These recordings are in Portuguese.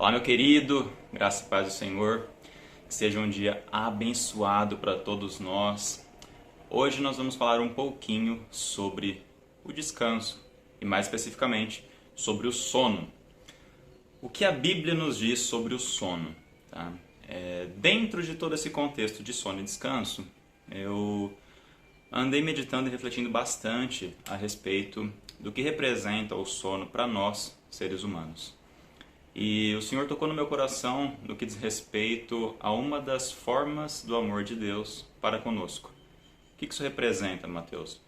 Olá, meu querido, graça e paz do Senhor, que seja um dia abençoado para todos nós. Hoje nós vamos falar um pouquinho sobre o descanso e, mais especificamente, sobre o sono. O que a Bíblia nos diz sobre o sono? Tá? Dentro de todo esse contexto de sono e descanso, eu andei meditando e refletindo bastante a respeito do que representa o sono para nós, seres humanos. E o Senhor tocou no meu coração no que diz respeito a uma das formas do amor de Deus para conosco. O que isso representa, Mateus?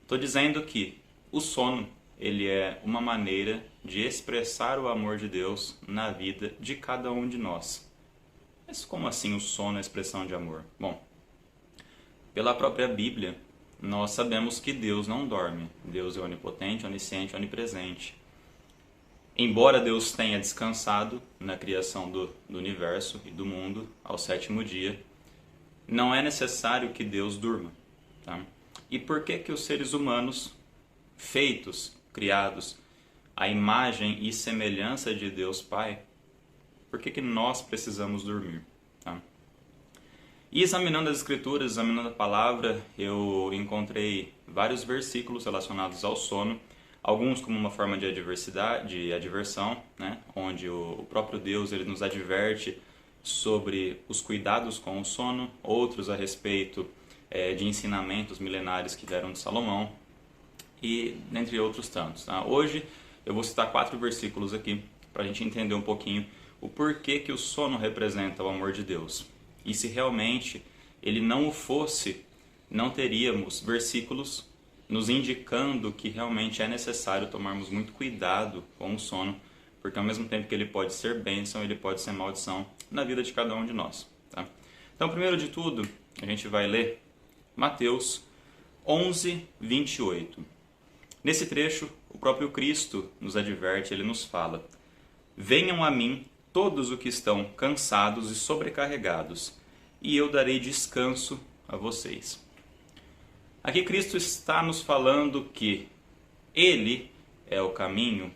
Estou dizendo que o sono ele é uma maneira de expressar o amor de Deus na vida de cada um de nós. Mas como assim o sono é expressão de amor? Bom, pela própria Bíblia, nós sabemos que Deus não dorme. Deus é onipotente, onisciente, onipresente. Embora Deus tenha descansado na criação do universo e do mundo ao sétimo dia, não é necessário que Deus durma. Tá? E por que os seres humanos, feitos, criados, à imagem e semelhança de Deus Pai, por que nós precisamos dormir? Tá? E examinando as Escrituras, examinando a palavra, eu encontrei vários versículos relacionados ao sono, alguns como uma forma de adversão, né? Onde o próprio Deus ele nos adverte sobre os cuidados com o sono, outros a respeito de ensinamentos milenares que vieram de Salomão, e dentre outros tantos. Tá? Hoje eu vou citar 4 versículos aqui para a gente entender um pouquinho o porquê que o sono representa o amor de Deus. E se realmente ele não o fosse, não teríamos versículos nos indicando que realmente é necessário tomarmos muito cuidado com o sono, porque ao mesmo tempo que ele pode ser bênção, ele pode ser maldição na vida de cada um de nós. Tá? Então, primeiro de tudo, a gente vai ler Mateus 11, 28. Nesse trecho, o próprio Cristo nos adverte, ele nos fala: venham a mim todos os que estão cansados e sobrecarregados, e eu darei descanso a vocês. Aqui Cristo está nos falando que Ele é o caminho,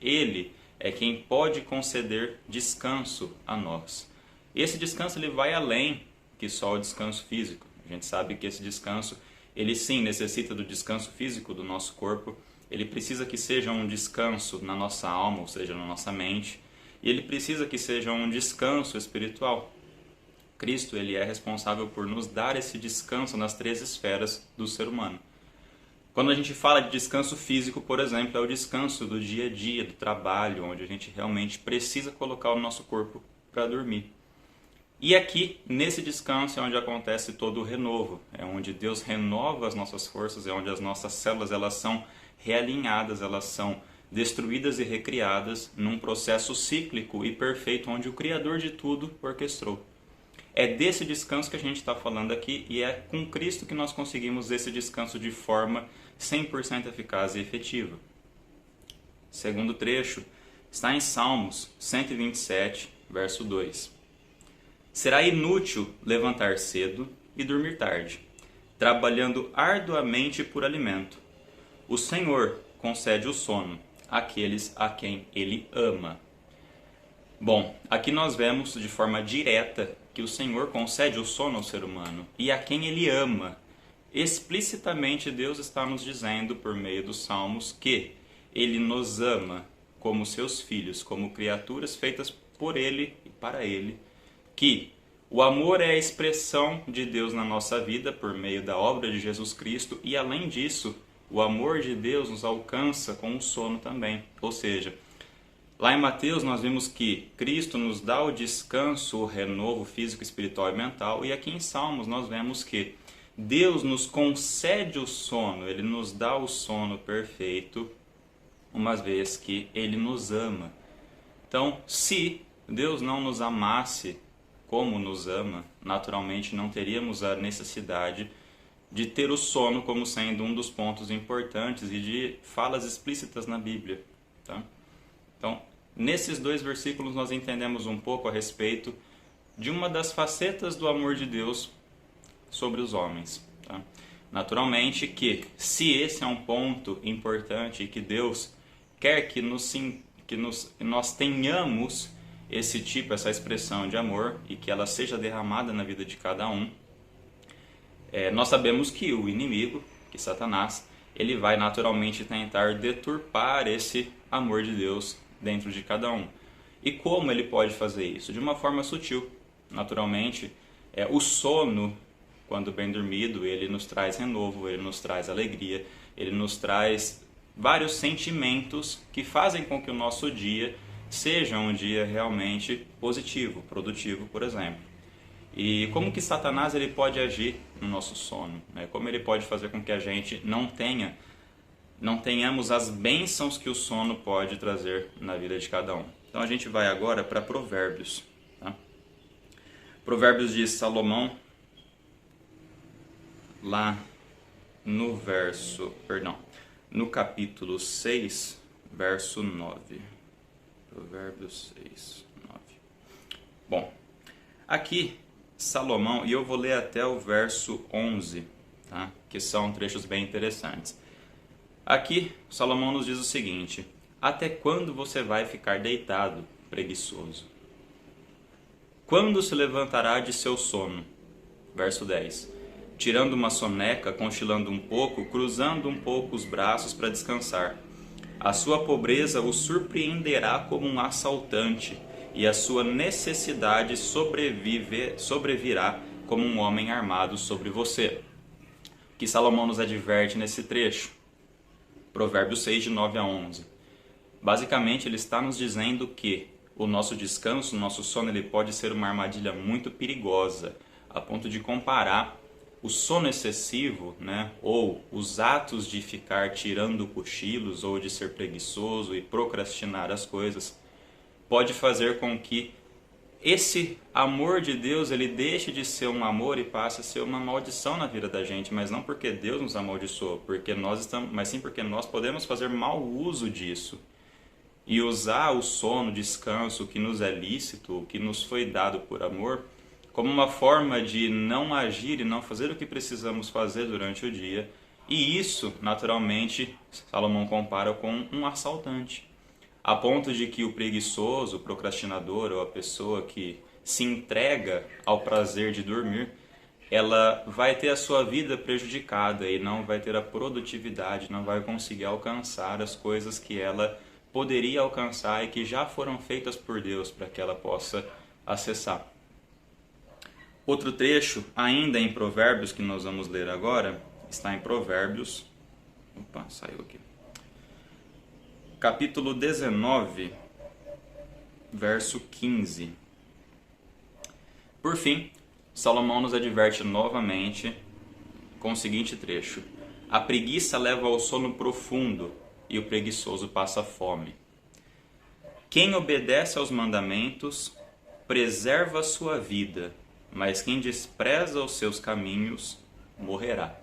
Ele é quem pode conceder descanso a nós. Esse descanso ele vai além que só o descanso físico. A gente sabe que esse descanso, ele sim necessita do descanso físico do nosso corpo, ele precisa que seja um descanso na nossa alma, ou seja, na nossa mente, e ele precisa que seja um descanso espiritual. Cristo ele é responsável por nos dar esse descanso nas 3 esferas do ser humano. Quando a gente fala de descanso físico, por exemplo, é o descanso do dia a dia, do trabalho, onde a gente realmente precisa colocar o nosso corpo para dormir. E aqui, nesse descanso, é onde acontece todo o renovo, é onde Deus renova as nossas forças, é onde as nossas células elas são realinhadas, elas são destruídas e recriadas num processo cíclico e perfeito, onde o Criador de tudo orquestrou. É desse descanso que a gente está falando aqui e é com Cristo que nós conseguimos esse descanso de forma 100% eficaz e efetiva. Segundo trecho está em Salmos 127, verso 2. Será inútil levantar cedo e dormir tarde, trabalhando arduamente por alimento. O Senhor concede o sono àqueles a quem Ele ama. Bom, aqui nós vemos de forma direta que o Senhor concede o sono ao ser humano e a quem Ele ama. Explicitamente Deus está nos dizendo por meio dos Salmos que Ele nos ama como seus filhos, como criaturas feitas por Ele e para Ele, que o amor é a expressão de Deus na nossa vida por meio da obra de Jesus Cristo e além disso, o amor de Deus nos alcança com o sono também, ou seja, lá em Mateus nós vimos que Cristo nos dá o descanso, o renovo físico, espiritual e mental. E aqui em Salmos nós vemos que Deus nos concede o sono, Ele nos dá o sono perfeito, uma vez que Ele nos ama. Então, se Deus não nos amasse como nos ama, naturalmente não teríamos a necessidade de ter o sono como sendo um dos pontos importantes e de falas explícitas na Bíblia. Tá? Então, nesses 2 versículos nós entendemos um pouco a respeito de uma das facetas do amor de Deus sobre os homens. Tá? Naturalmente que, se esse é um ponto importante e que Deus quer que nós tenhamos esse tipo, essa expressão de amor e que ela seja derramada na vida de cada um, nós sabemos que o inimigo, que Satanás, ele vai naturalmente tentar deturpar esse amor de Deus dentro de cada um. E como ele pode fazer isso? De uma forma sutil. Naturalmente, o sono, quando bem dormido, ele nos traz renovo, ele nos traz alegria, ele nos traz vários sentimentos que fazem com que o nosso dia seja um dia realmente positivo, produtivo, por exemplo. E como que Satanás ele pode agir no nosso sono? Né? Como ele pode fazer com que a gente não tenhamos as bênçãos que o sono pode trazer na vida de cada um. Então a gente vai agora para Provérbios. Tá? Provérbios de Salomão, lá no capítulo 6, verso 9. Provérbios 6, 9. Bom, aqui Salomão, e eu vou ler até o verso 11, tá? Que são trechos bem interessantes. Aqui Salomão nos diz o seguinte: até quando você vai ficar deitado, preguiçoso? Quando se levantará de seu sono? Verso 10. Tirando uma soneca, cochilando um pouco, cruzando um pouco os braços para descansar. A sua pobreza o surpreenderá como um assaltante, e a sua necessidade sobrevirá como um homem armado sobre você. O que Salomão nos adverte nesse trecho? Provérbios 6, de 9 a 11. Basicamente, ele está nos dizendo que o nosso descanso, o nosso sono, ele pode ser uma armadilha muito perigosa, a ponto de comparar o sono excessivo, né, ou os atos de ficar tirando cochilos, ou de ser preguiçoso e procrastinar as coisas, pode fazer com que esse amor de Deus ele deixe de ser um amor e passe a ser uma maldição na vida da gente, mas não porque Deus nos amaldiçoou, mas sim porque nós podemos fazer mau uso disso e usar o sono, o descanso, o que nos é lícito, o que nos foi dado por amor, como uma forma de não agir e não fazer o que precisamos fazer durante o dia. E isso, naturalmente, Salomão compara com um assaltante. A ponto de que o preguiçoso, o procrastinador ou a pessoa que se entrega ao prazer de dormir, ela vai ter a sua vida prejudicada e não vai ter a produtividade, não vai conseguir alcançar as coisas que ela poderia alcançar e que já foram feitas por Deus para que ela possa acessar. Outro trecho, ainda em Provérbios, que nós vamos ler agora, está em Provérbios. Opa, saiu aqui. Capítulo 19, verso 15. Por fim, Salomão nos adverte novamente com o seguinte trecho: a preguiça leva ao sono profundo e o preguiçoso passa fome. Quem obedece aos mandamentos preserva a sua vida, mas quem despreza os seus caminhos morrerá.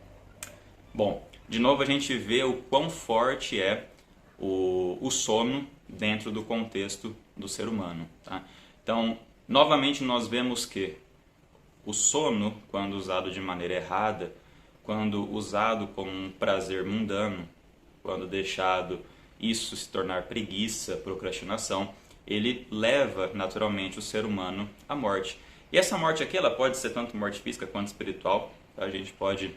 Bom, de novo a gente vê o quão forte é o sono dentro do contexto do ser humano. Tá? Então, novamente nós vemos que o sono, quando usado de maneira errada, quando usado como um prazer mundano, quando deixado isso se tornar preguiça, procrastinação, ele leva naturalmente o ser humano à morte. E essa morte aqui ela pode ser tanto morte física quanto espiritual, tá? A gente pode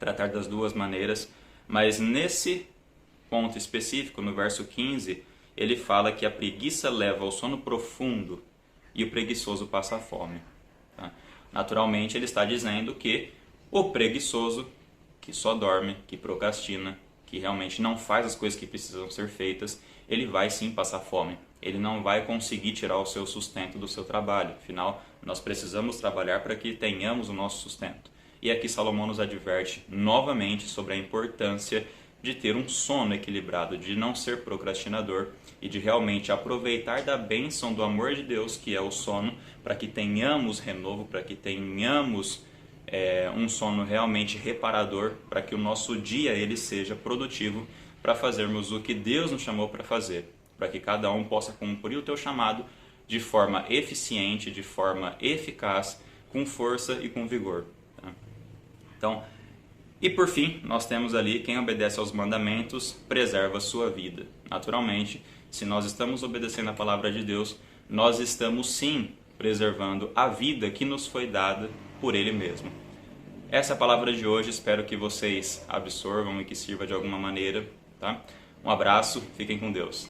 tratar das duas maneiras, mas nesse ponto específico, no verso 15, ele fala que a preguiça leva ao sono profundo e o preguiçoso passa a fome. Tá? Naturalmente, ele está dizendo que o preguiçoso, que só dorme, que procrastina, que realmente não faz as coisas que precisam ser feitas, ele vai sim passar fome. Ele não vai conseguir tirar o seu sustento do seu trabalho. Afinal, nós precisamos trabalhar para que tenhamos o nosso sustento. E aqui Salomão nos adverte novamente sobre a importância de ter um sono equilibrado, de não ser procrastinador e de realmente aproveitar da bênção do amor de Deus, que é o sono, para que tenhamos renovo, para que tenhamos um sono realmente reparador, para que o nosso dia ele seja produtivo, para fazermos o que Deus nos chamou para fazer, para que cada um possa cumprir o teu chamado de forma eficiente, de forma eficaz, com força e com vigor. Tá? Então, e por fim, nós temos ali quem obedece aos mandamentos preserva a sua vida. Naturalmente, se nós estamos obedecendo a palavra de Deus, nós estamos sim preservando a vida que nos foi dada por Ele mesmo. Essa é a palavra de hoje, espero que vocês absorvam e que sirva de alguma maneira, tá? Um abraço, fiquem com Deus.